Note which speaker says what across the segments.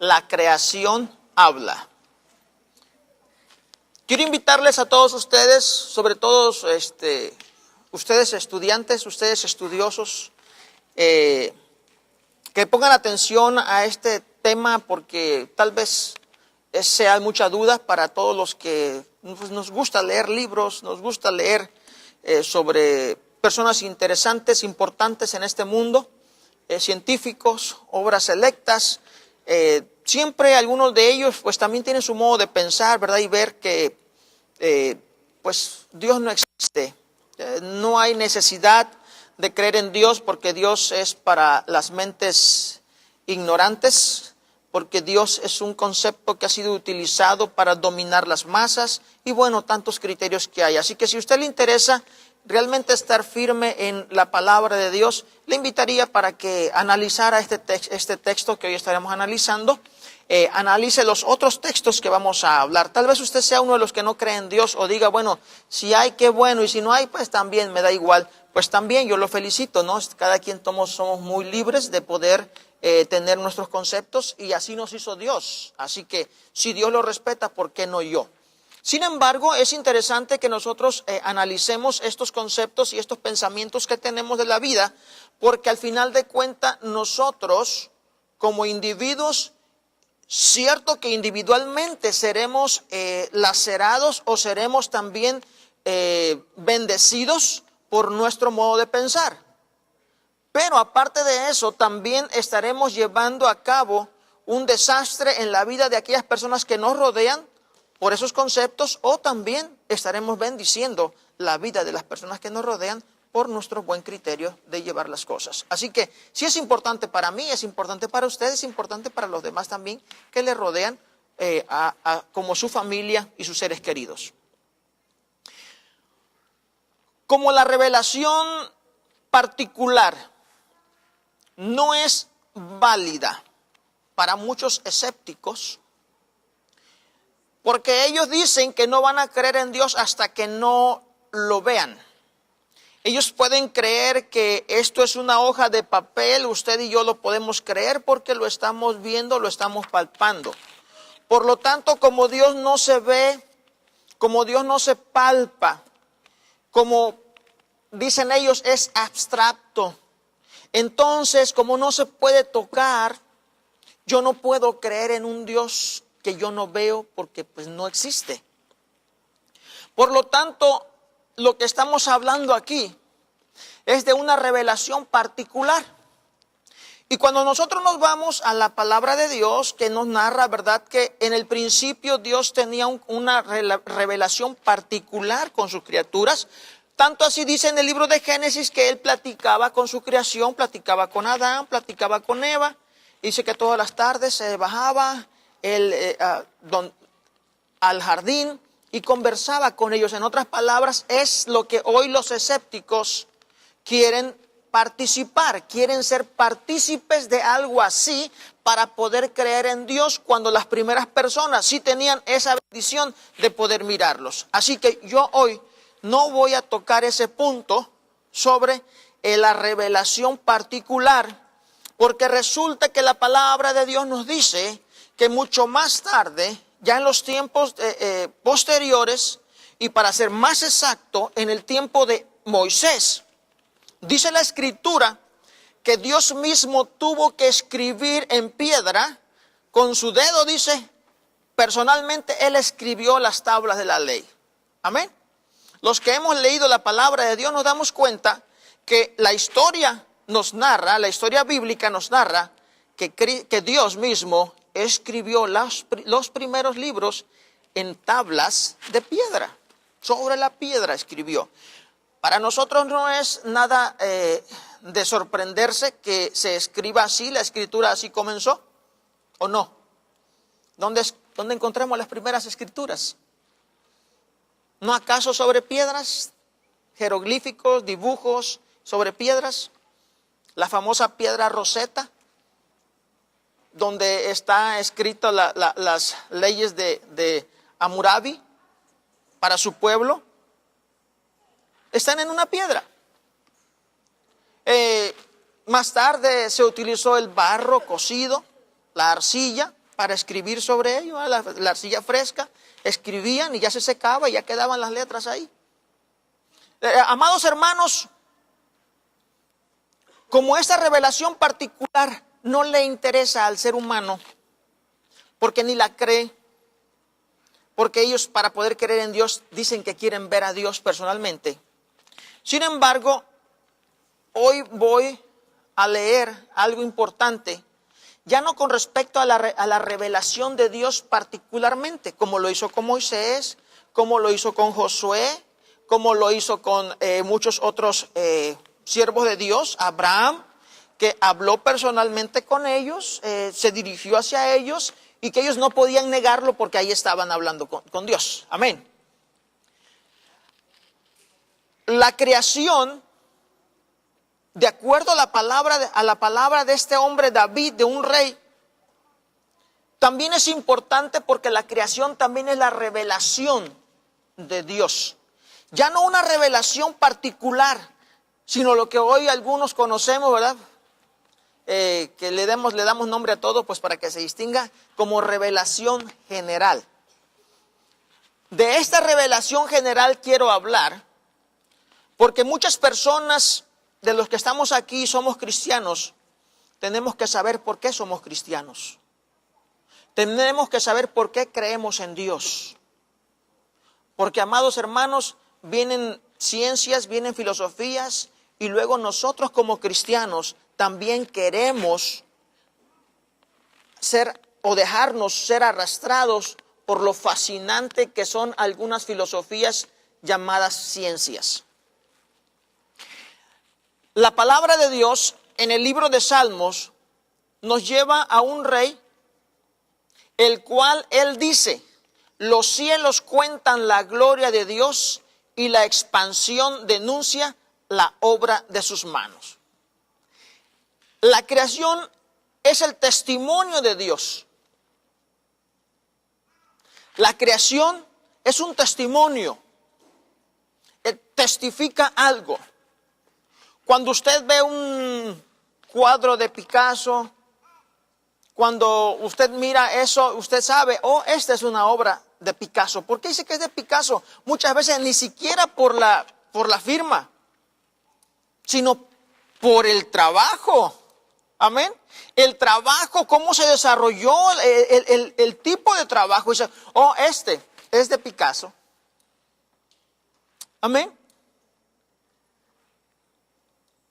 Speaker 1: la creación habla. Quiero invitarles a todos ustedes, sobre todo ustedes estudiantes, ustedes estudiosos, que pongan atención a este tema porque tal vez sea mucha duda para todos los que nos gusta leer libros, nos gusta leer sobre personas interesantes, importantes en este mundo, científicos, obras selectas. Siempre algunos de ellos pues también tienen su modo de pensar, ¿verdad? Y ver que pues Dios no existe. No hay necesidad de creer en Dios porque Dios es para las mentes ignorantes, porque Dios es un concepto que ha sido utilizado para dominar las masas y bueno, tantos criterios que hay. Así que si a usted le interesa realmente estar firme en la palabra de Dios, le invitaría para que analizara este texto que hoy estaremos analizando. Analice los otros textos que vamos a hablar. Tal vez usted sea uno de los que no cree en Dios o diga, bueno, si hay, qué bueno, y si no hay, pues también me da igual. Pues también yo lo felicito, ¿no? Cada quien somos muy libres de poder tener nuestros conceptos y así nos hizo Dios. Así que si Dios lo respeta, ¿por qué no yo? Sin embargo, es interesante que nosotros analicemos estos conceptos y estos pensamientos que tenemos de la vida, porque al final de cuentas nosotros como individuos, cierto que individualmente seremos lacerados o seremos también bendecidos por nuestro modo de pensar. Pero aparte de eso, también estaremos llevando a cabo un desastre en la vida de aquellas personas que nos rodean por esos conceptos, o también estaremos bendiciendo la vida de las personas que nos rodean por nuestro buen criterio de llevar las cosas. Así que si es importante para mí, es importante para ustedes, es importante para los demás también que le rodean como su familia y sus seres queridos. Como la revelación particular no es válida para muchos escépticos, porque ellos dicen que no van a creer en Dios hasta que no lo vean. Ellos pueden creer que esto es una hoja de papel, usted y yo lo podemos creer porque lo estamos viendo, lo estamos palpando. Por lo tanto, como Dios no se ve, como Dios no se palpa, como dicen ellos es abstracto, entonces como no se puede tocar, yo no puedo creer en un Dios que yo no veo porque pues no existe. Por lo tanto, lo que estamos hablando aquí es de una revelación particular. Y cuando nosotros nos vamos a la palabra de Dios que nos narra, ¿verdad?, que en el principio Dios tenía una revelación particular con sus criaturas. Tanto así dice en el libro de Génesis que Él platicaba con su creación, platicaba con Adán, platicaba con Eva. Dice que todas las tardes se bajaba al jardín y conversaba con ellos. En otras palabras, es lo que hoy los escépticos quieren participar, quieren ser partícipes de algo así para poder creer en Dios cuando las primeras personas sí tenían esa bendición de poder mirarlos. Así que yo hoy no voy a tocar ese punto sobre la revelación particular, porque resulta que la palabra de Dios nos dice que mucho más tarde, ya en los tiempos posteriores, y para ser más exacto, en el tiempo de Moisés, dice la Escritura que Dios mismo tuvo que escribir en piedra, con su dedo, dice, personalmente Él escribió las tablas de la ley. Amén. Los que hemos leído la palabra de Dios nos damos cuenta que la historia nos narra, la historia bíblica nos narra que Dios mismo escribió los primeros libros en tablas de piedra. Sobre la piedra escribió. Para nosotros no es nada de sorprenderse que se escriba así, la escritura así comenzó, ¿o no? ¿Dónde encontramos las primeras escrituras? ¿No acaso sobre piedras? Jeroglíficos, dibujos sobre piedras. La famosa piedra Rosetta, donde está escrito las leyes de Hammurabi para su pueblo, están en una piedra. Más tarde se utilizó el barro cocido, la arcilla, para escribir sobre ello, la arcilla fresca, escribían y ya se secaba y ya quedaban las letras ahí. Amados hermanos, como esta revelación particular no le interesa al ser humano, porque ni la cree, porque ellos para poder creer en Dios dicen que quieren ver a Dios personalmente. Sin embargo, hoy voy a leer algo importante, ya no con respecto a la revelación de Dios particularmente, como lo hizo con Moisés, como lo hizo con Josué, como lo hizo con muchos otros siervos de Dios, Abraham, que habló personalmente con ellos, se dirigió hacia ellos y que ellos no podían negarlo porque ahí estaban hablando con Dios. Amén. La creación, de acuerdo a la palabra de este hombre David, de un rey, también es importante porque la creación también es la revelación de Dios. Ya no una revelación particular, sino lo que hoy algunos conocemos, ¿verdad? Que le damos nombre a todo, pues para que se distinga como revelación general. De esta revelación general quiero hablar, porque muchas personas de los que estamos aquí somos cristianos, tenemos que saber por qué somos cristianos. Tenemos que saber por qué creemos en Dios. Porque, amados hermanos, vienen ciencias, vienen filosofías, y luego nosotros como cristianos también queremos ser o dejarnos ser arrastrados por lo fascinante que son algunas filosofías llamadas ciencias. La palabra de Dios en el libro de Salmos nos lleva a un rey, el cual él dice: los cielos cuentan la gloria de Dios y la expansión denuncia la obra de sus manos. La creación es el testimonio de Dios. La creación es un testimonio. Testifica algo. Cuando usted ve un cuadro de Picasso, cuando usted mira eso, usted sabe, oh, esta es una obra de Picasso. ¿Por qué dice que es de Picasso? Muchas veces ni siquiera por la firma, sino por el trabajo. Amén. El trabajo, cómo se desarrolló, el tipo de trabajo. Dice, oh, este es de Picasso. Amén.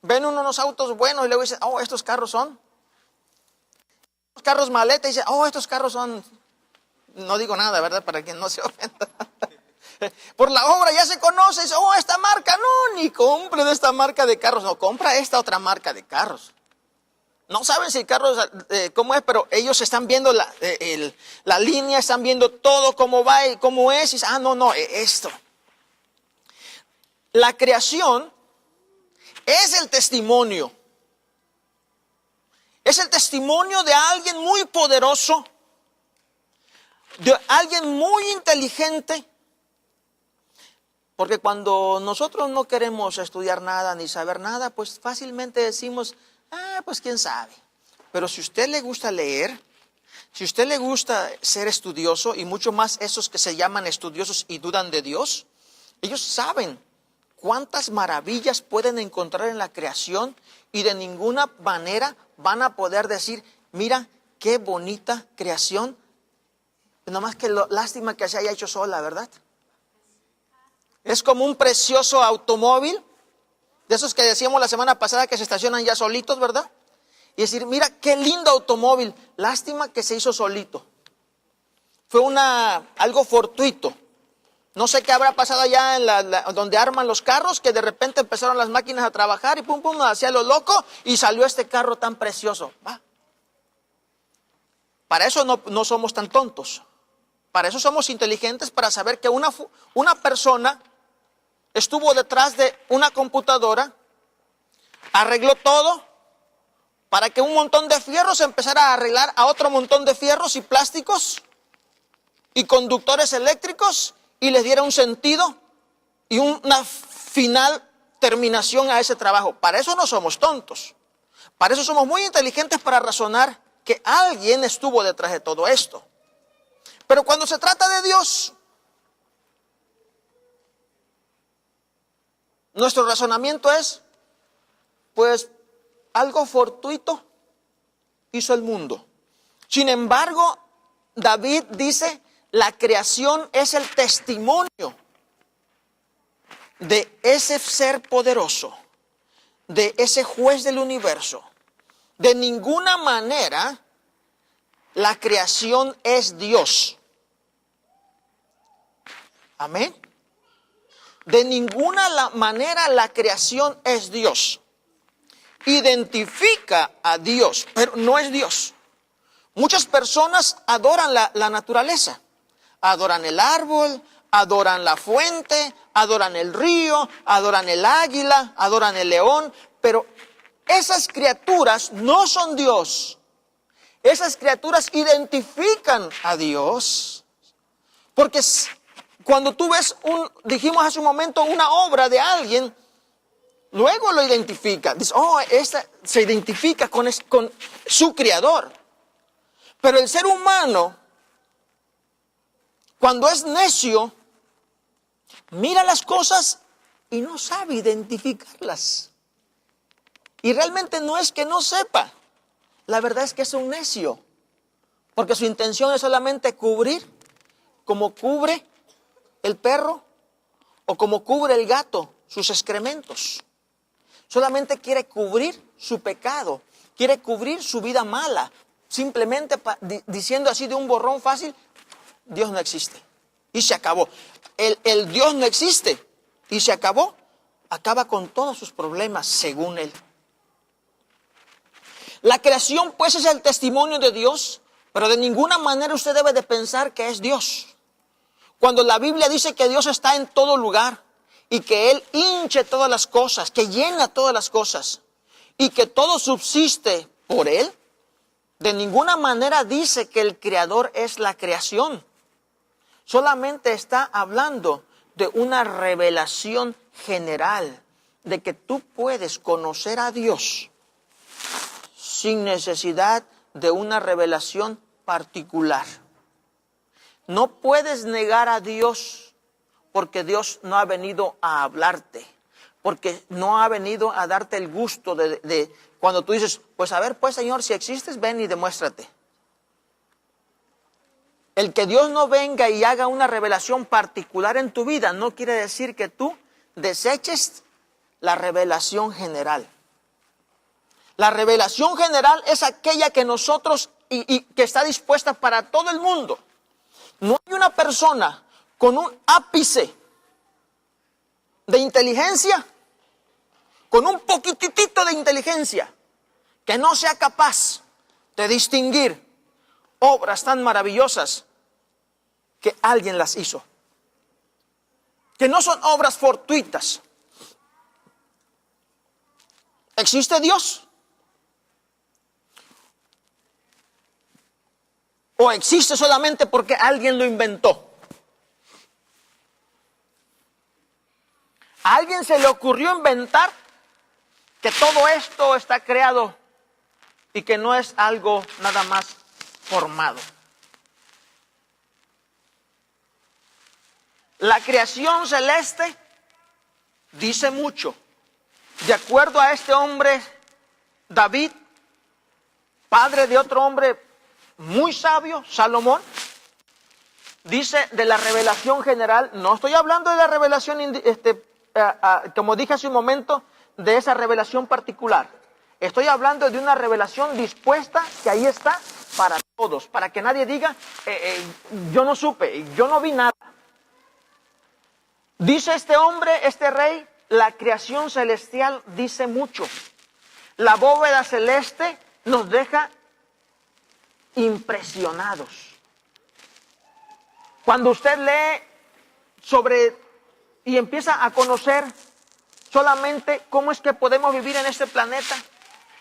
Speaker 1: Ven unos autos buenos y luego dice, oh, estos carros son. Los carros maleta y dice, oh, estos carros son. No digo nada, ¿verdad? Para que no se ofenda. Por la obra ya se conoce, dice, oh, esta marca. No, ni compre de esta marca de carros. No, compra esta otra marca de carros. No saben si el carro, cómo es, pero ellos están viendo la línea, están viendo todo, cómo va y cómo es. Y dicen, no, esto. La creación es el testimonio. Es el testimonio de alguien muy poderoso, de alguien muy inteligente. Porque cuando nosotros no queremos estudiar nada ni saber nada, pues fácilmente decimos, pues quién sabe. Pero si a usted le gusta leer, si a usted le gusta ser estudioso, y mucho más esos que se llaman estudiosos y dudan de Dios, ellos saben cuántas maravillas pueden encontrar en la creación y de ninguna manera van a poder decir, mira qué bonita creación, nomás que lástima que se haya hecho sola, ¿verdad? Es como un precioso automóvil, de esos que decíamos la semana pasada que se estacionan ya solitos, ¿verdad? Y decir, mira qué lindo automóvil, lástima que se hizo solito. Fue algo fortuito. No sé qué habrá pasado allá donde arman los carros, que de repente empezaron las máquinas a trabajar y pum, hacía lo loco y salió este carro tan precioso. Va. Para eso no somos tan tontos. Para eso somos inteligentes, para saber que una persona estuvo detrás de una computadora, arregló todo para que un montón de fierros empezara a arreglar a otro montón de fierros y plásticos y conductores eléctricos y les diera un sentido y una final terminación a ese trabajo. Para eso no somos tontos. Para eso somos muy inteligentes para razonar que alguien estuvo detrás de todo esto. Pero cuando se trata de Dios, nuestro razonamiento es, pues, algo fortuito hizo el mundo. Sin embargo, David dice, la creación es el testimonio de ese ser poderoso, de ese juez del universo. De ninguna manera la creación es Dios. Amén. De ninguna manera la creación es Dios. Identifica a Dios, pero no es Dios. Muchas personas adoran la naturaleza. Adoran el árbol, adoran la fuente, adoran el río, adoran el águila, adoran el león. Pero esas criaturas no son Dios. Esas criaturas identifican a Dios. Porque cuando tú ves, dijimos hace un momento, una obra de alguien, luego lo identifica. Dice, oh, esta se identifica con su creador. Pero el ser humano, cuando es necio, mira las cosas y no sabe identificarlas. Y realmente no es que no sepa. La verdad es que es un necio. Porque su intención es solamente cubrir, como cubre el perro o como cubre el gato sus excrementos. Solamente quiere cubrir su pecado, quiere cubrir su vida mala, simplemente diciendo así de un borrón fácil, Dios no existe. Y se acabó. El Dios no existe y se acabó. Acaba con todos sus problemas según él. La creación pues es el testimonio de Dios, pero de ninguna manera usted debe de pensar que es Dios. Cuando la Biblia dice que Dios está en todo lugar y que Él hinche todas las cosas, que llena todas las cosas y que todo subsiste por Él, de ninguna manera dice que el Creador es la creación. Solamente está hablando de una revelación general, de que tú puedes conocer a Dios sin necesidad de una revelación particular. No puedes negar a Dios porque Dios no ha venido a hablarte, porque no ha venido a darte el gusto de cuando tú dices, pues a ver, pues Señor, si existes, ven y demuéstrate. El que Dios no venga y haga una revelación particular en tu vida no quiere decir que tú deseches la revelación general. La revelación general es aquella que nosotros y que está dispuesta para todo el mundo. No hay una persona con un ápice de inteligencia, con un poquitito de inteligencia, que no sea capaz de distinguir obras tan maravillosas que alguien las hizo. Que no son obras fortuitas. ¿Existe Dios? ¿O existe solamente porque alguien lo inventó? ¿A alguien se le ocurrió inventar que todo esto está creado y que no es algo nada más formado? La creación celeste dice mucho. De acuerdo a este hombre, David, padre de otro hombre muy sabio, Salomón, dice de la revelación general, no estoy hablando de la revelación, como dije hace un momento, de esa revelación particular. Estoy hablando de una revelación dispuesta que ahí está para todos, para que nadie diga, yo no supe, yo no vi nada. Dice este hombre, este rey, la creación celestial dice mucho. La bóveda celeste nos deja impresionados. Cuando usted lee sobre y empieza a conocer solamente cómo es que podemos vivir en este planeta,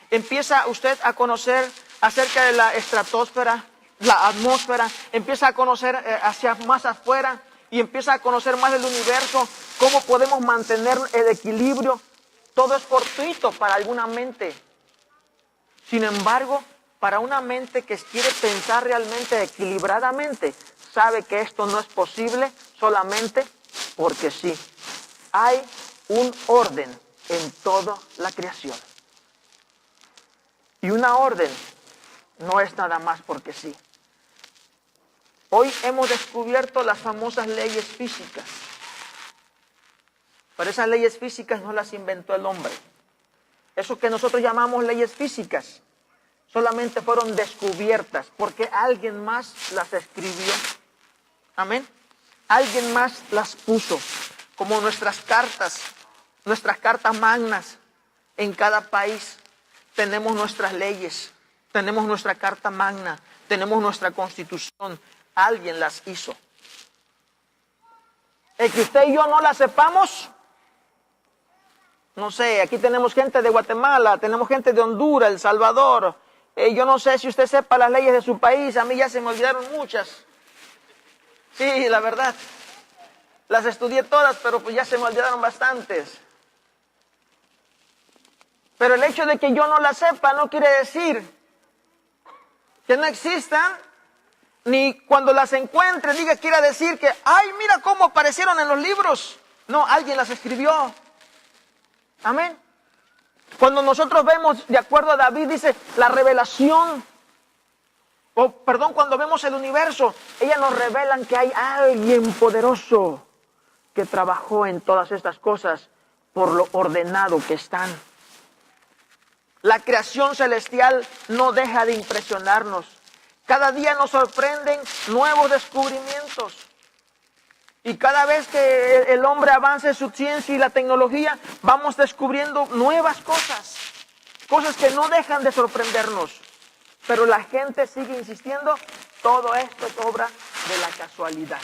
Speaker 1: empieza usted a conocer acerca de la estratosfera, la atmósfera, empieza a conocer hacia más afuera y empieza a conocer más del universo, cómo podemos mantener el equilibrio. Todo es fortuito para alguna mente. Sin embargo, para una mente que quiere pensar realmente equilibradamente, sabe que esto no es posible solamente porque sí. Hay un orden en toda la creación. Y una orden no es nada más porque sí. Hoy hemos descubierto las famosas leyes físicas. Pero esas leyes físicas no las inventó el hombre. Eso que nosotros llamamos leyes físicas solamente fueron descubiertas porque alguien más las escribió. Amén. Alguien más las puso, como nuestras cartas magnas. En cada país tenemos nuestras leyes, tenemos nuestra carta magna, tenemos nuestra constitución. Alguien las hizo. El que usted y yo no la sepamos, no sé, aquí tenemos gente de Guatemala, tenemos gente de Honduras, El Salvador. Yo no sé si usted sepa las leyes de su país, a mí ya se me olvidaron muchas. Sí, la verdad. Las estudié todas, pero pues ya se me olvidaron bastantes. Pero el hecho de que yo no las sepa no quiere decir que no existan, ni cuando las encuentre quiera decir que, ay, mira cómo aparecieron en los libros. No, alguien las escribió. Amén. Cuando nosotros vemos, de acuerdo a David, dice, la revelación, cuando vemos el universo, ellas nos revelan que hay alguien poderoso que trabajó en todas estas cosas por lo ordenado que están. La creación celestial no deja de impresionarnos. Cada día nos sorprenden nuevos descubrimientos. Y cada vez que el hombre avanza en su ciencia y la tecnología, vamos descubriendo nuevas cosas. Cosas que no dejan de sorprendernos. Pero la gente sigue insistiendo, todo esto es obra de la casualidad.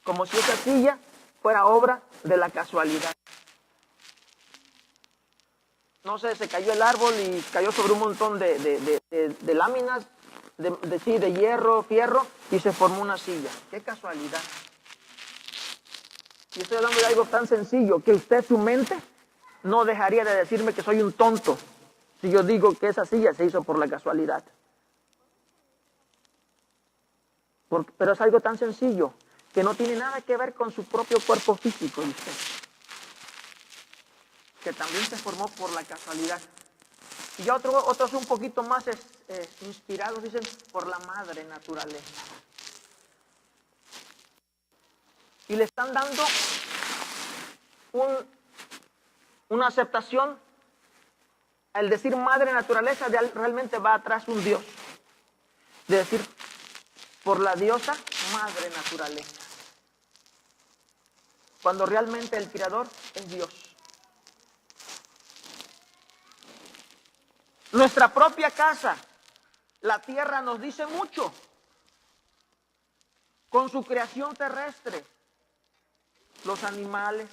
Speaker 1: Como si esa silla fuera obra de la casualidad. No sé, se cayó el árbol y cayó sobre un montón de láminas, de hierro, fierro, y se formó una silla. ¡Qué casualidad! Y estoy hablando de algo tan sencillo, que usted, su mente, no dejaría de decirme que soy un tonto si yo digo que esa silla se hizo por la casualidad. Pero es algo tan sencillo, que no tiene nada que ver con su propio cuerpo físico de usted, que también se formó por la casualidad. Y ya otros un poquito más inspirados dicen por la madre naturaleza. Y le están dando una aceptación. Al decir madre naturaleza, realmente va atrás un Dios. De decir, por la diosa madre naturaleza. Cuando realmente el creador es Dios. Nuestra propia casa, la tierra, nos dice mucho. Con su creación terrestre, los animales.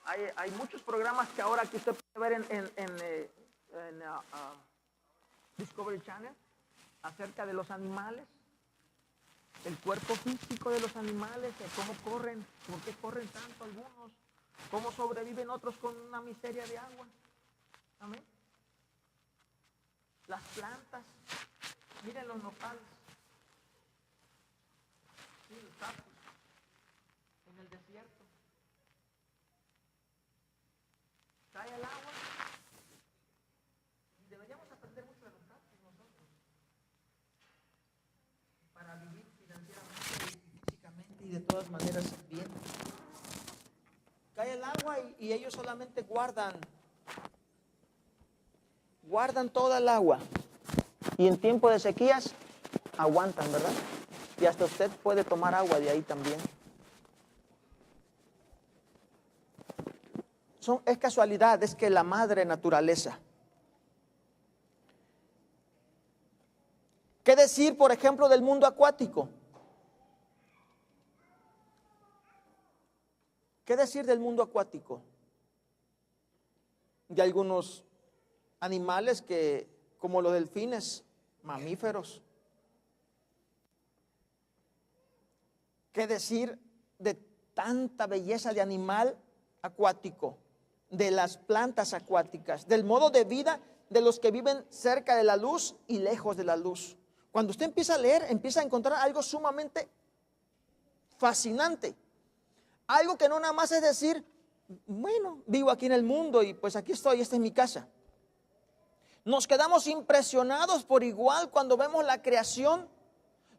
Speaker 1: Hay muchos programas que ahora que usted puede ver en Discovery Channel acerca de los animales, el cuerpo físico de los animales, de cómo corren, por qué corren tanto algunos, cómo sobreviven otros con una miseria de agua. Amén. Las plantas, miren los nopales, sí, los cactus en el desierto. Cae el agua y deberíamos aprender mucho de los cactus nosotros para vivir financieramente y físicamente y de todas maneras bien. Cae el agua y ellos solamente guardan toda el agua y en tiempo de sequías aguantan, ¿verdad? Y hasta usted puede tomar agua de ahí también. Es casualidad, es que la madre naturaleza. ¿Qué decir, por ejemplo, del mundo acuático? ¿Qué decir del mundo acuático? De algunos animales que, como los delfines, mamíferos. ¿Qué decir de tanta belleza de animal acuático? De las plantas acuáticas, del modo de vida de los que viven cerca de la luz y lejos de la luz. Cuando usted empieza a leer, empieza a encontrar algo sumamente fascinante. Algo que no nada más es decir, bueno, vivo aquí en el mundo y pues aquí estoy, esta es mi casa. Nos quedamos impresionados por igual cuando vemos la creación,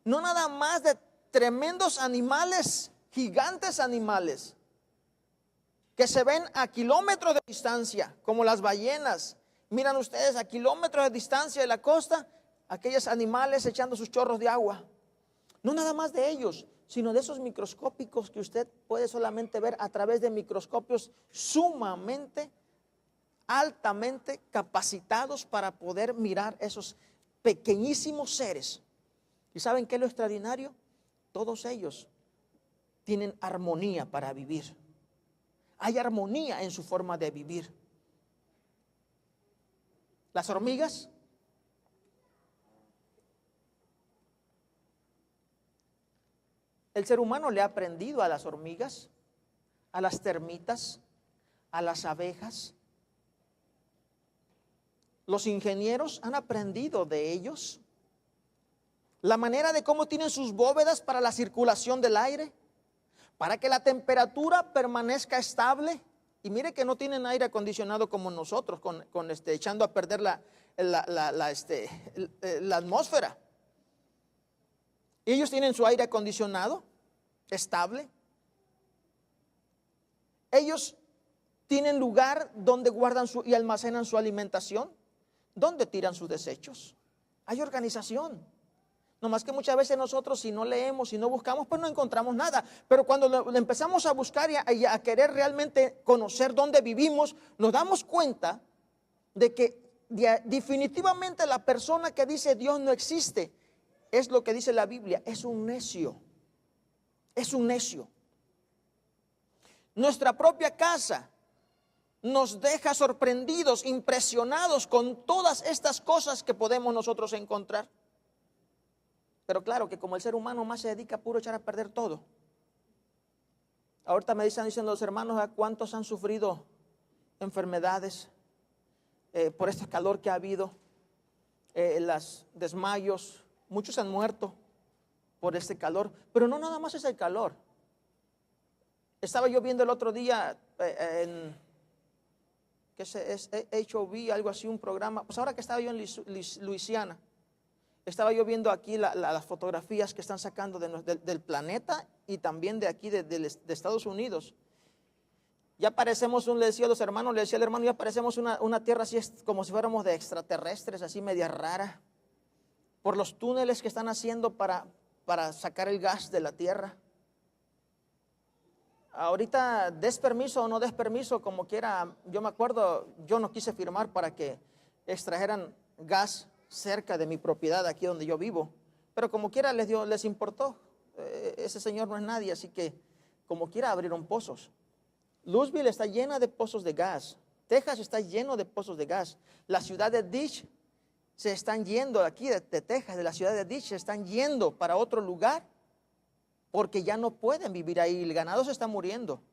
Speaker 1: no nada más de tremendos animales, gigantes animales, que se ven a kilómetros de distancia, como las ballenas. Miran ustedes a kilómetros de distancia de la costa, aquellos animales echando sus chorros de agua. No nada más de ellos, sino de esos microscópicos que usted puede solamente ver a través de microscopios sumamente, altamente capacitados para poder mirar esos pequeñísimos seres. ¿Y saben qué es lo extraordinario? Todos ellos tienen armonía para vivir. Hay armonía en su forma de vivir. Las hormigas, el ser humano le ha aprendido a las hormigas, a las termitas, a las abejas. Los ingenieros han aprendido de ellos la manera de cómo tienen sus bóvedas para la circulación del aire, para que la temperatura permanezca estable. Y mire que no tienen aire acondicionado como nosotros, echando a perder la atmósfera. Ellos tienen su aire acondicionado estable. Ellos tienen lugar donde guardan y almacenan su alimentación, donde tiran sus desechos. Hay organización. No más que muchas veces nosotros, si no leemos, si no buscamos, pues no encontramos nada. Pero cuando lo empezamos a buscar y a querer realmente conocer dónde vivimos, nos damos cuenta de que definitivamente la persona que dice Dios no existe, es lo que dice la Biblia, es un necio. Es un necio. Nuestra propia casa nos deja sorprendidos, impresionados con todas estas cosas que podemos nosotros encontrar. Pero claro que como el ser humano más se dedica a puro echar a perder todo. Ahorita me están diciendo los hermanos a cuántos han sufrido enfermedades por este calor que ha habido, los desmayos, muchos han muerto por este calor, pero no nada más es el calor. Estaba yo viendo el otro día en que es HOV, algo así, un programa, pues ahora que estaba yo en Luisiana, estaba yo viendo aquí las fotografías que están sacando del planeta y también de aquí de Estados Unidos. Ya parecemos, le decía a los hermanos, le decía al hermano, ya parecemos una tierra así como si fuéramos de extraterrestres, así media rara, por los túneles que están haciendo para sacar el gas de la tierra. Ahorita des permiso o no des permiso, como quiera, yo me acuerdo, yo no quise firmar para que extrajeran gas cerca de mi propiedad, aquí donde yo vivo, pero como quiera les importó. Ese señor no es nadie, así que como quiera abrieron pozos. Louisville está llena de pozos de gas. Texas está lleno de pozos de gas. La ciudad de Ditch se están yendo aquí de Texas, de la ciudad de Ditch, se están yendo para otro lugar porque ya no pueden vivir ahí. El ganado se está muriendo.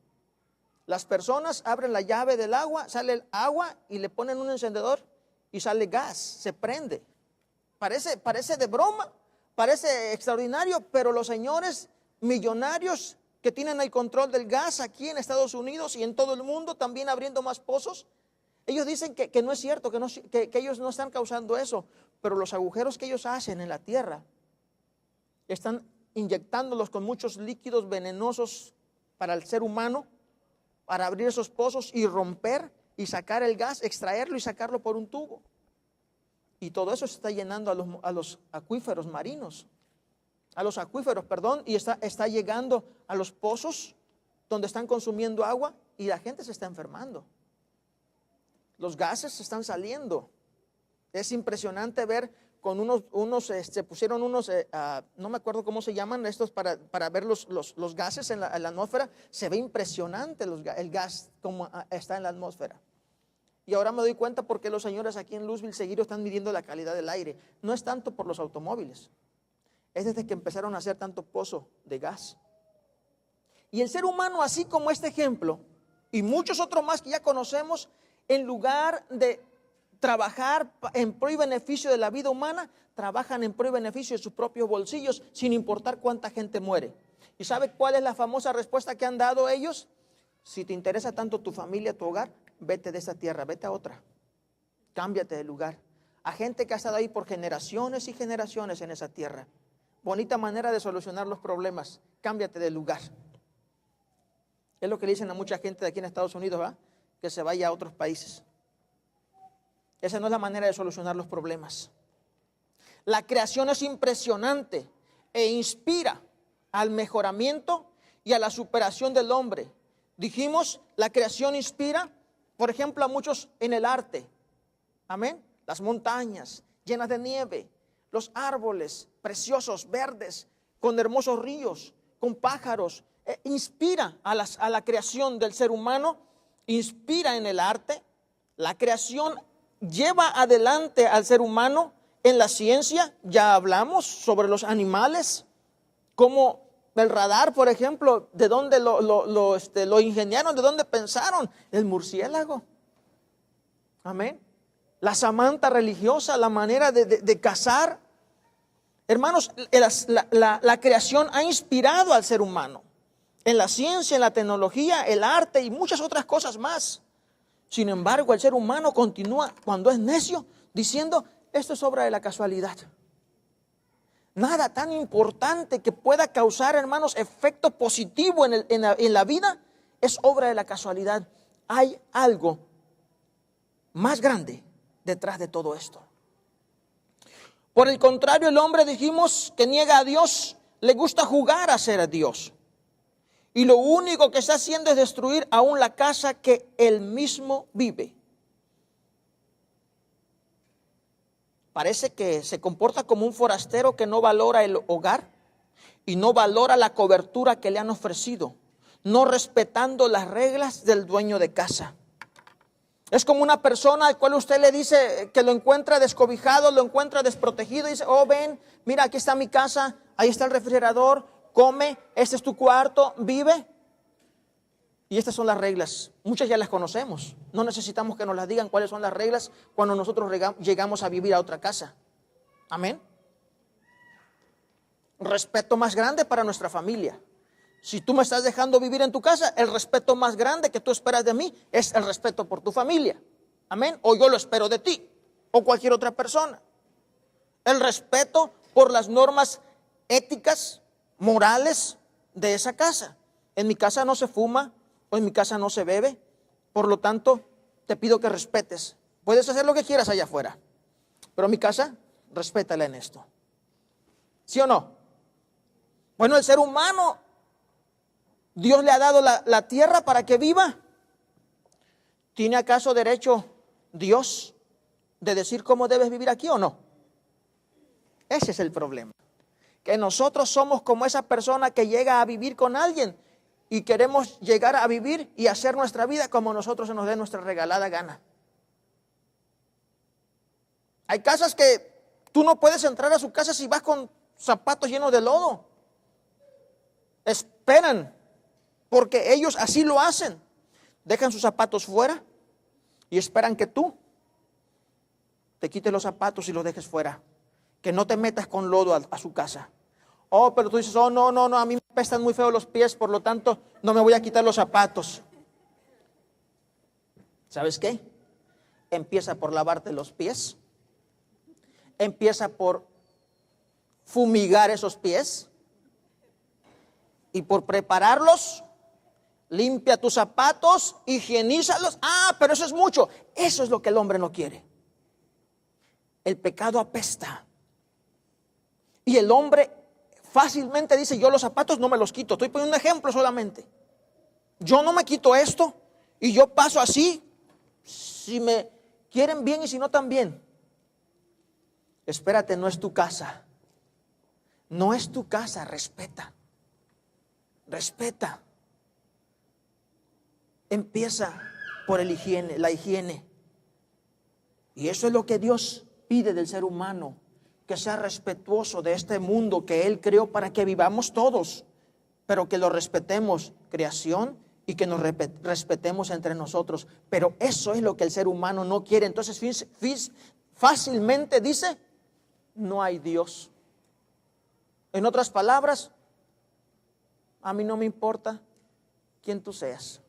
Speaker 1: Las personas abren la llave del agua, sale el agua y le ponen un encendedor y sale gas, se prende. Parece de broma, parece extraordinario, pero los señores millonarios que tienen el control del gas aquí en Estados Unidos y en todo el mundo, también abriendo más pozos, ellos dicen que no es cierto, que ellos no están causando eso, pero los agujeros que ellos hacen en la tierra están inyectándolos con muchos líquidos venenosos para el ser humano, para abrir esos pozos y romper y sacar el gas, extraerlo y sacarlo por un tubo. Y todo eso se está llenando a los acuíferos marinos, y está llegando a los pozos donde están consumiendo agua y la gente se está enfermando. Los gases se están saliendo. Es impresionante ver con se pusieron unos, no me acuerdo cómo se llaman estos para ver los gases en la atmósfera. Se ve impresionante el gas como está en la atmósfera. Y ahora me doy cuenta porque los señores aquí en Louisville seguido están midiendo la calidad del aire. No es tanto por los automóviles, es desde que empezaron a hacer tanto pozo de gas. Y el ser humano, así como este ejemplo y muchos otros más que ya conocemos, en lugar de trabajar en pro y beneficio de la vida humana, trabajan en pro y beneficio de sus propios bolsillos, sin importar cuánta gente muere. ¿Y sabe cuál es la famosa respuesta que han dado ellos? Si te interesa tanto tu familia, tu hogar, vete de esta tierra, vete a otra. Cámbiate de lugar. A gente que ha estado ahí por generaciones y generaciones en esa tierra. Bonita manera de solucionar los problemas. Cámbiate de lugar. Es lo que le dicen a mucha gente de aquí en Estados Unidos, ¿verdad? Que se vaya a otros países. Esa no es la manera de solucionar los problemas. La creación es impresionante e inspira al mejoramiento y a la superación del hombre. Dijimos, la creación inspira, por ejemplo, a muchos en el arte. Amén. Las montañas llenas de nieve, los árboles preciosos, verdes, con hermosos ríos, con pájaros. Inspira a la creación del ser humano, inspira en el arte. La creación lleva adelante al ser humano en la ciencia. Ya hablamos sobre los animales, como el radar, por ejemplo, de dónde lo ingeniaron, de dónde pensaron, el murciélago. Amén. La samanta religiosa, la manera de cazar. Hermanos, la creación ha inspirado al ser humano en la ciencia, en la tecnología, el arte y muchas otras cosas más. Sin embargo, el ser humano continúa, cuando es necio, diciendo, esto es obra de la casualidad. Nada tan importante que pueda causar, hermanos, efecto positivo en la vida es obra de la casualidad. Hay algo más grande detrás de todo esto. Por el contrario, el hombre, dijimos, que niega a Dios, le gusta jugar a ser a Dios. Y lo único que está haciendo es destruir aún la casa que él mismo vive. Parece que se comporta como un forastero que no valora el hogar y no valora la cobertura que le han ofrecido, no respetando las reglas del dueño de casa. Es como una persona al cual usted le dice que lo encuentra descobijado, lo encuentra desprotegido y dice, oh ven, mira aquí está mi casa, ahí está el refrigerador, come, este es tu cuarto, vive. Y estas son las reglas, muchas ya las conocemos, no necesitamos que nos las digan cuáles son las reglas cuando nosotros llegamos a vivir a otra casa. Amén. Respeto más grande para nuestra familia. Si tú me estás dejando vivir en tu casa, el respeto más grande que tú esperas de mí es el respeto por tu familia. Amén. O yo lo espero de ti, o cualquier otra persona. El respeto por las normas éticas, morales de esa casa. En mi casa no se fuma, o en mi casa no se bebe. Por lo tanto, te pido que respetes. Puedes hacer lo que quieras allá afuera, pero mi casa, respétala en esto. ¿Sí o no? Bueno, el ser humano, Dios le ha dado la tierra para que viva. ¿Tiene acaso derecho Dios de decir cómo debes vivir aquí o no? Ese es el problema. Que nosotros somos como esa persona que llega a vivir con alguien y queremos llegar a vivir y hacer nuestra vida como nosotros se nos dé nuestra regalada gana. Hay casas que tú no puedes entrar a su casa si vas con zapatos llenos de lodo. Esperan, porque ellos así lo hacen. Dejan sus zapatos fuera y esperan que tú te quites los zapatos y los dejes fuera. Que no te metas con lodo a su casa. Oh, pero tú dices, oh, no, a mí me apestan muy feo los pies, por lo tanto, no me voy a quitar los zapatos. ¿Sabes qué? Empieza por lavarte los pies. Empieza por fumigar esos pies. Y por prepararlos, limpia tus zapatos, higienízalos. Ah, pero eso es mucho. Eso es lo que el hombre no quiere. El pecado apesta. Y el hombre fácilmente dice, yo los zapatos no me los quito. Estoy poniendo un ejemplo solamente. Yo no me quito esto y yo paso así. Si me quieren bien y si no también. Espérate, no es tu casa. No es tu casa, respeta. Respeta. Empieza por la higiene. Y eso es lo que Dios pide del ser humano. Que sea respetuoso de este mundo que Él creó para que vivamos todos, pero que lo respetemos, creación y que nos respetemos entre nosotros. Pero eso es lo que el ser humano no quiere. Entonces fácilmente dice, no hay Dios. En otras palabras, a mí no me importa quién tú seas.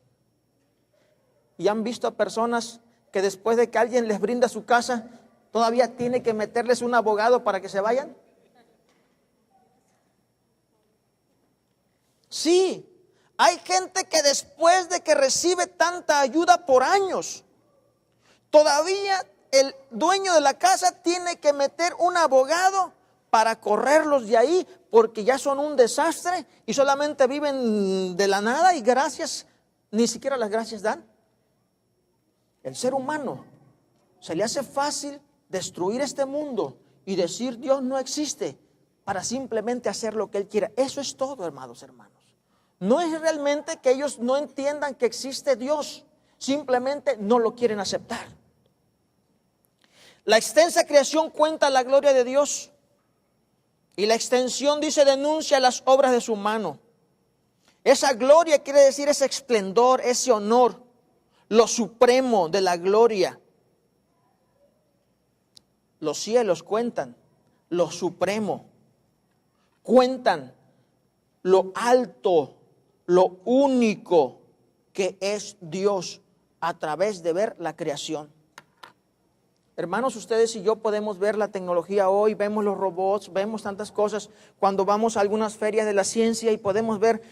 Speaker 1: Y han visto a personas que después de que alguien les brinda su casa, todavía tiene que meterles un abogado para que se vayan. Sí, hay gente que después de que recibe tanta ayuda por años, todavía el dueño de la casa tiene que meter un abogado para correrlos de ahí, porque ya son un desastre y solamente viven de la nada y gracias, ni siquiera las gracias dan. El ser humano se le hace fácil destruir este mundo y decir Dios no existe para simplemente hacer lo que Él quiera. Eso es todo, hermanos. No es realmente que ellos no entiendan que existe Dios, simplemente no lo quieren aceptar. La extensa creación cuenta la gloria de Dios y la extensión dice denuncia las obras de su mano. Esa gloria quiere decir ese esplendor, ese honor, lo supremo de la gloria. Los cielos cuentan lo supremo, cuentan lo alto, lo único que es Dios a través de ver la creación. Hermanos, ustedes y yo podemos ver la tecnología hoy, vemos los robots, vemos tantas cosas cuando vamos a algunas ferias de la ciencia y podemos ver,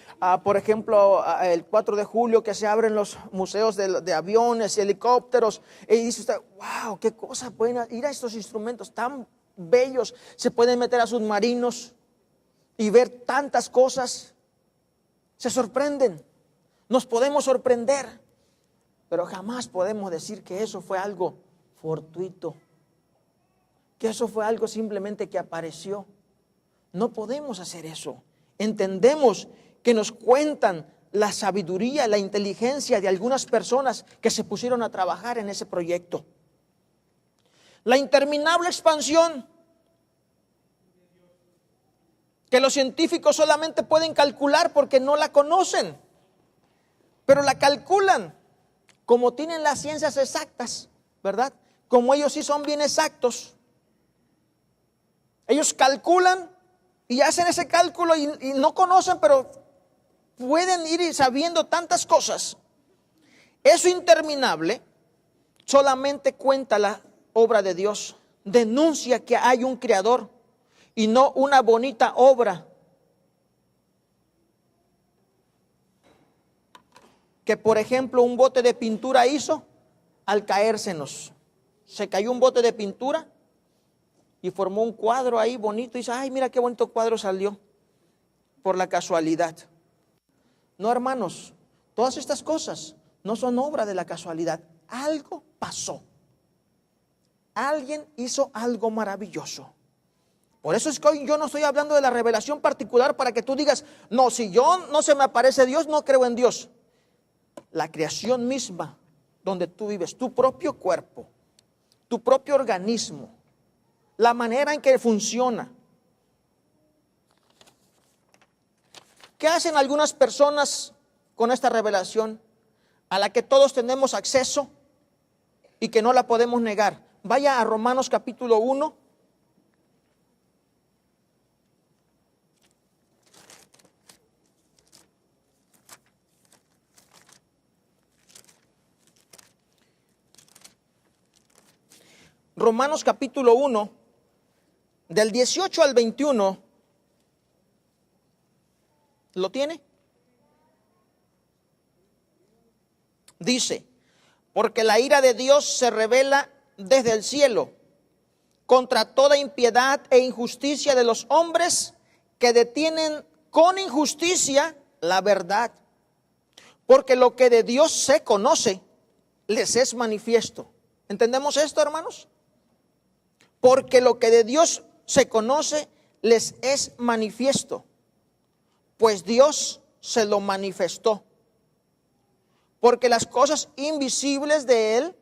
Speaker 1: por ejemplo, el 4 de julio que se abren los museos de aviones y helicópteros y dice usted, wow, qué cosa, pueden ir a estos instrumentos tan bellos, se pueden meter a submarinos y ver tantas cosas, se sorprenden, nos podemos sorprender, pero jamás podemos decir que eso fue algo fortuito, que eso fue algo simplemente que apareció. No podemos hacer eso. Entendemos que nos cuentan la sabiduría, la inteligencia de algunas personas que se pusieron a trabajar en ese proyecto. La interminable expansión que los científicos solamente pueden calcular porque no la conocen, pero la calculan como tienen las ciencias exactas, ¿verdad? Como ellos sí son bien exactos. Ellos calculan y hacen ese cálculo y no conocen, pero pueden ir sabiendo tantas cosas. Eso interminable solamente cuenta la obra de Dios. Denuncia que hay un creador y no una bonita obra que, por ejemplo, un bote de pintura hizo al caérsenos. Se cayó un bote de pintura y formó un cuadro ahí bonito y dice, ay, mira qué bonito cuadro salió por la casualidad. No, hermanos, todas estas cosas no son obra de la casualidad. Algo pasó. Alguien hizo algo maravilloso. Por eso es que hoy yo no estoy hablando de la revelación particular para que tú digas, no, si yo no se me aparece Dios, no creo en Dios. La creación misma, donde tú vives, tu propio cuerpo, tu propio organismo, la manera en que funciona. ¿Qué hacen algunas personas con esta revelación a la que todos tenemos acceso y que no la podemos negar? Vaya a Romanos capítulo 1. Romanos capítulo 1, del 18 al 21, ¿lo tiene? Dice, porque la ira de Dios se revela desde el cielo contra toda impiedad e injusticia de los hombres que detienen con injusticia la verdad. Porque lo que de Dios se conoce, les es manifiesto. ¿Entendemos esto, hermanos? Porque lo que de Dios se conoce, les es manifiesto, pues Dios se lo manifestó. Porque las cosas invisibles de Él,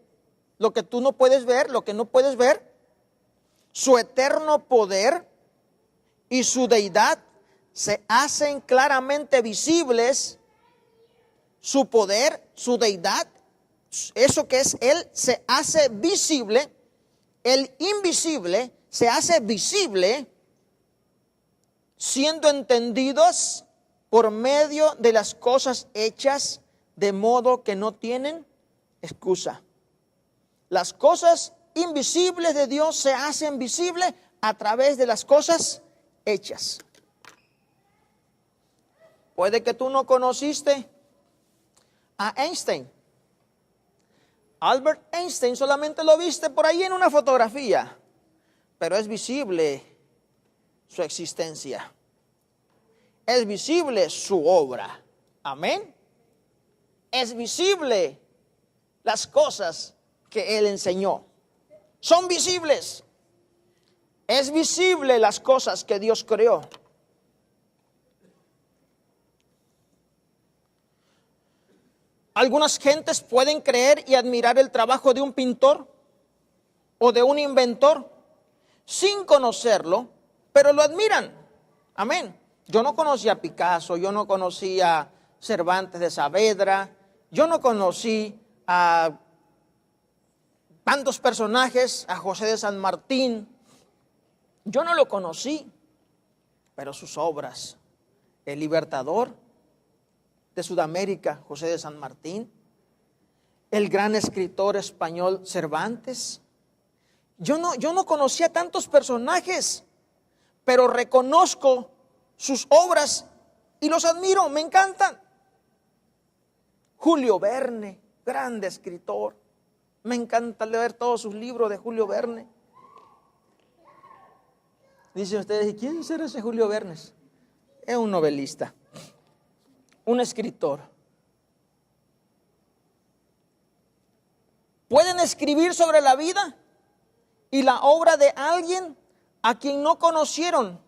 Speaker 1: lo que tú no puedes ver, lo que no puedes ver, su eterno poder y su deidad se hacen claramente visibles su poder, su deidad, eso que es Él, se hace visible. El invisible se hace visible siendo entendidos por medio de las cosas hechas, de modo que no tienen excusa. Las cosas invisibles de Dios se hacen visibles a través de las cosas hechas. Puede que tú no conociste a Einstein. Albert Einstein solamente lo viste por ahí en una fotografía, pero es visible su existencia. Es visible su obra. Amén. Es visible las cosas que él enseñó. Son visibles. Es visible las cosas que Dios creó. Algunas gentes pueden creer y admirar el trabajo de un pintor o de un inventor sin conocerlo, pero lo admiran. Amén. Yo no conocía a Picasso, yo no conocía a Cervantes de Saavedra, yo no conocí a tantos personajes, a José de San Martín. Yo no lo conocí, pero sus obras, El Libertador de Sudamérica, José de San Martín, el gran escritor español Cervantes. Yo no conocía tantos personajes, pero reconozco sus obras y los admiro, me encantan. Julio Verne, grande escritor. Me encanta leer todos sus libros de Julio Verne. Dicen ustedes, ¿y quién será ese Julio Verne? Es un novelista, un escritor. Pueden escribir sobre la vida y la obra de alguien a quien no conocieron.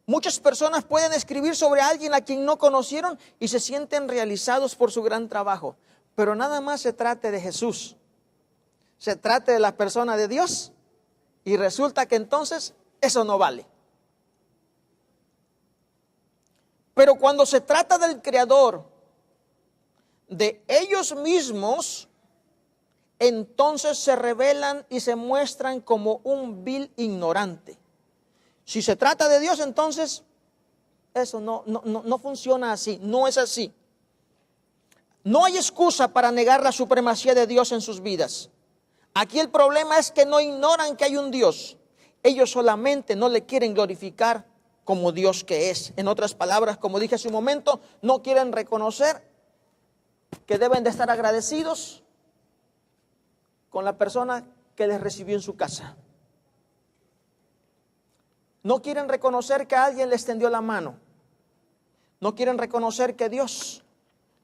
Speaker 1: Muchas personas pueden escribir sobre alguien a quien no conocieron y se sienten realizados por su gran trabajo. Pero nada más se trate de Jesús, se trate de la persona de Dios, y resulta que entonces eso no vale. Pero cuando se trata del Creador, de ellos mismos, entonces se revelan y se muestran como un vil ignorante. Si se trata de Dios, entonces eso no funciona así, no es así. No hay excusa para negar la supremacía de Dios en sus vidas. Aquí el problema es que no ignoran que hay un Dios. Ellos solamente no le quieren glorificar como Dios que es. En otras palabras, como dije hace un momento, no quieren reconocer que deben de estar agradecidos con la persona que les recibió en su casa. No quieren reconocer que alguien les tendió la mano. No quieren reconocer que Dios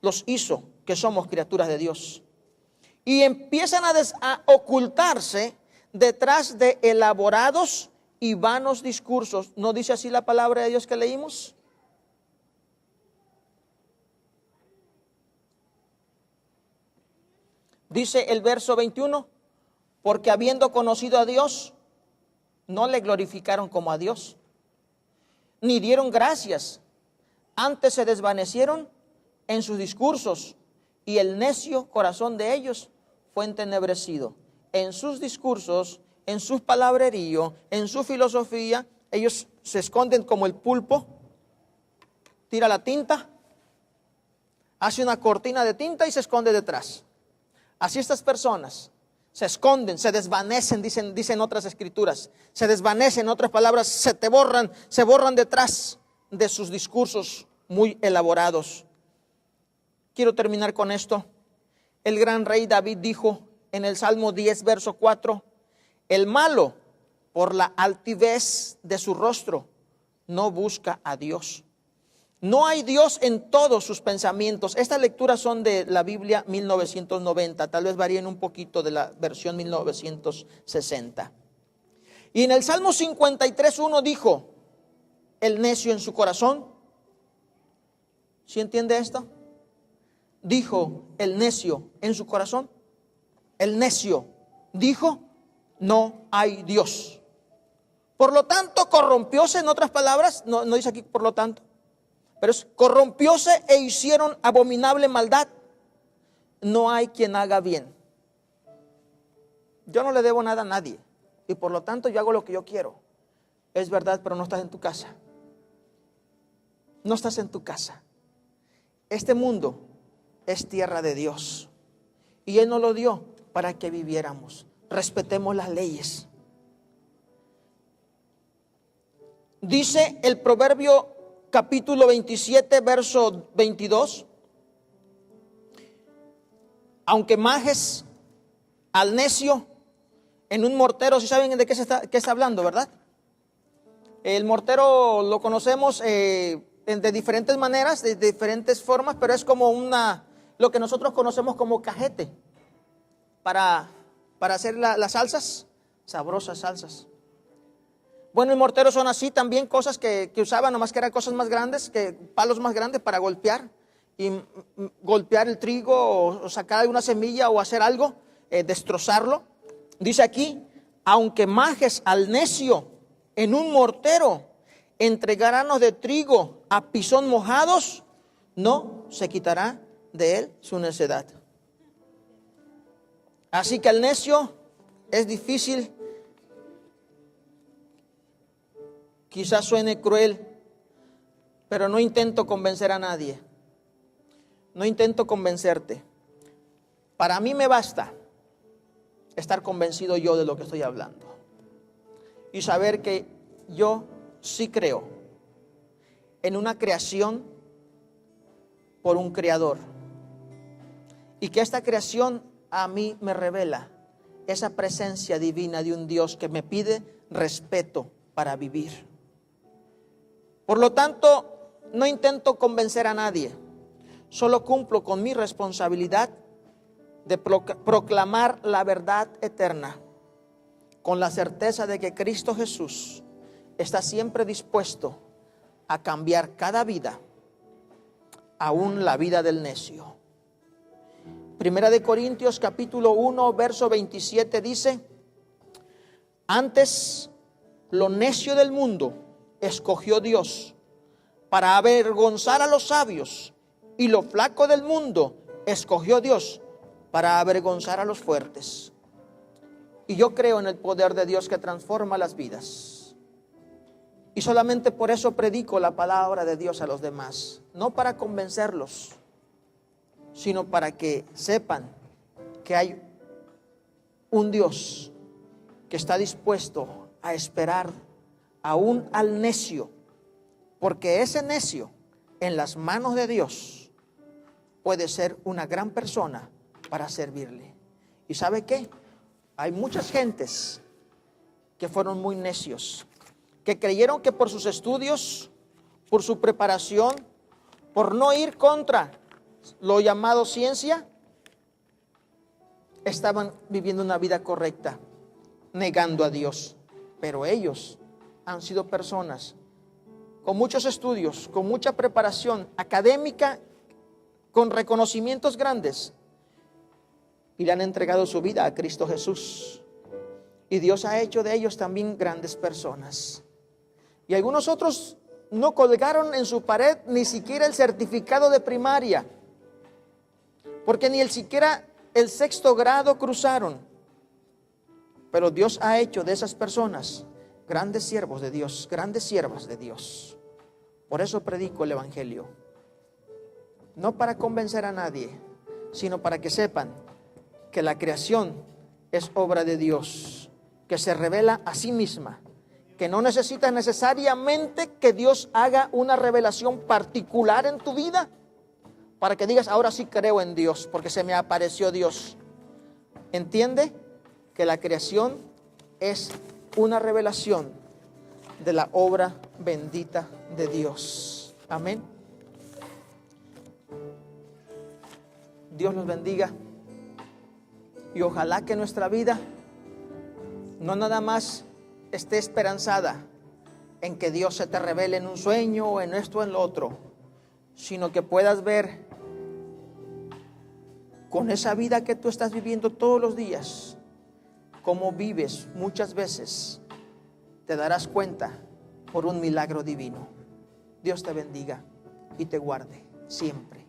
Speaker 1: los hizo, que somos criaturas de Dios. Y empiezan a ocultarse detrás de elaborados y vanos discursos. ¿No dice así la palabra de Dios que leímos? Dice el verso 21, porque habiendo conocido a Dios, no le glorificaron como a Dios, ni dieron gracias, antes se desvanecieron en sus discursos, y el necio corazón de ellos fue entenebrecido. En sus discursos, en su palabrerío, en su filosofía, ellos se esconden como el pulpo, tira la tinta, hace una cortina de tinta y se esconde detrás. Así estas personas se esconden, se desvanecen, dicen otras escrituras, se desvanecen, en otras palabras, se borran detrás de sus discursos muy elaborados. Quiero terminar con esto. El gran rey David dijo en el Salmo 10, verso 4, el malo, por la altivez de su rostro, no busca a Dios. No hay Dios en todos sus pensamientos. Estas lecturas son de la Biblia 1990, tal vez varíen un poquito de la versión 1960. Y en el Salmo 53:1 dijo, el necio en su corazón. ¿Sí entiende esto? Dijo el necio en su corazón. El necio dijo, no hay Dios. Por lo tanto, corrompióse, en otras palabras, no dice aquí por lo tanto. Pero corrompióse e hicieron abominable maldad. No hay quien haga bien. Yo no le debo nada a nadie. Y por lo tanto yo hago lo que yo quiero. Es verdad, pero no estás en tu casa. No estás en tu casa. Este mundo es tierra de Dios. Y Él nos lo dio para que viviéramos. Respetemos las leyes. Dice el Proverbio capítulo 27, verso 22. Aunque majes al necio en un mortero, ¿sí saben de qué está hablando, verdad? El mortero lo conocemos de diferentes maneras, de diferentes formas, pero es como lo que nosotros conocemos como cajete para hacer las salsas, sabrosas salsas. Bueno, el mortero son así también cosas que usaban, nomás que eran cosas más grandes, palos más grandes para golpear. Y golpear el trigo o sacar alguna semilla o hacer algo, destrozarlo. Dice aquí, aunque majes al necio en un mortero, entre granos de trigo a pisón mojados, no se quitará de él su necedad. Así que al necio es difícil, quizás suene cruel, pero no intento convencer a nadie. No intento convencerte. Para mí me basta estar convencido yo de lo que estoy hablando. Y saber que yo sí creo en una creación por un creador. Y que esta creación a mí me revela esa presencia divina de un Dios que me pide respeto para vivir. Por lo tanto, no intento convencer a nadie. Solo cumplo con mi responsabilidad de proclamar la verdad eterna, con la certeza de que Cristo Jesús está siempre dispuesto a cambiar cada vida, aún la vida del necio. Primera de Corintios capítulo 1, verso 27 dice: antes lo necio del mundo escogió Dios para avergonzar a los sabios, y lo flaco del mundo escogió Dios para avergonzar a los fuertes. Y yo creo en el poder de Dios que transforma las vidas. Y solamente por eso predico la palabra de Dios a los demás. No para convencerlos, sino para que sepan que hay un Dios que está dispuesto a esperar aún al necio. Porque ese necio en las manos de Dios puede ser una gran persona para servirle. ¿Y sabe qué? Hay muchas gentes que fueron muy necios, que creyeron que por sus estudios, por su preparación, por no ir contra lo llamado ciencia, estaban viviendo una vida correcta, negando a Dios. Pero ellos han sido personas con muchos estudios, con mucha preparación académica, con reconocimientos grandes, y le han entregado su vida a Cristo Jesús. Y Dios ha hecho de ellos también grandes personas. Y algunos otros no colgaron en su pared ni siquiera el certificado de primaria, porque ni siquiera el 6º grado cruzaron. Pero Dios ha hecho de esas personas grandes siervos de Dios, grandes siervas de Dios. Por eso predico el Evangelio. No para convencer a nadie, sino para que sepan que la creación es obra de Dios, que se revela a sí misma, que no necesita necesariamente que Dios haga una revelación particular en tu vida para que digas, ahora sí creo en Dios, porque se me apareció Dios. Entiende que la creación es una revelación de la obra bendita de Dios. Amén. Dios los bendiga. Y ojalá que nuestra vida no nada más esté esperanzada en que Dios se te revele en un sueño o en esto o en lo otro, sino que puedas ver con esa vida que tú estás viviendo todos los días, cómo vives muchas veces, te darás cuenta por un milagro divino. Dios te bendiga. y te guarde siempre.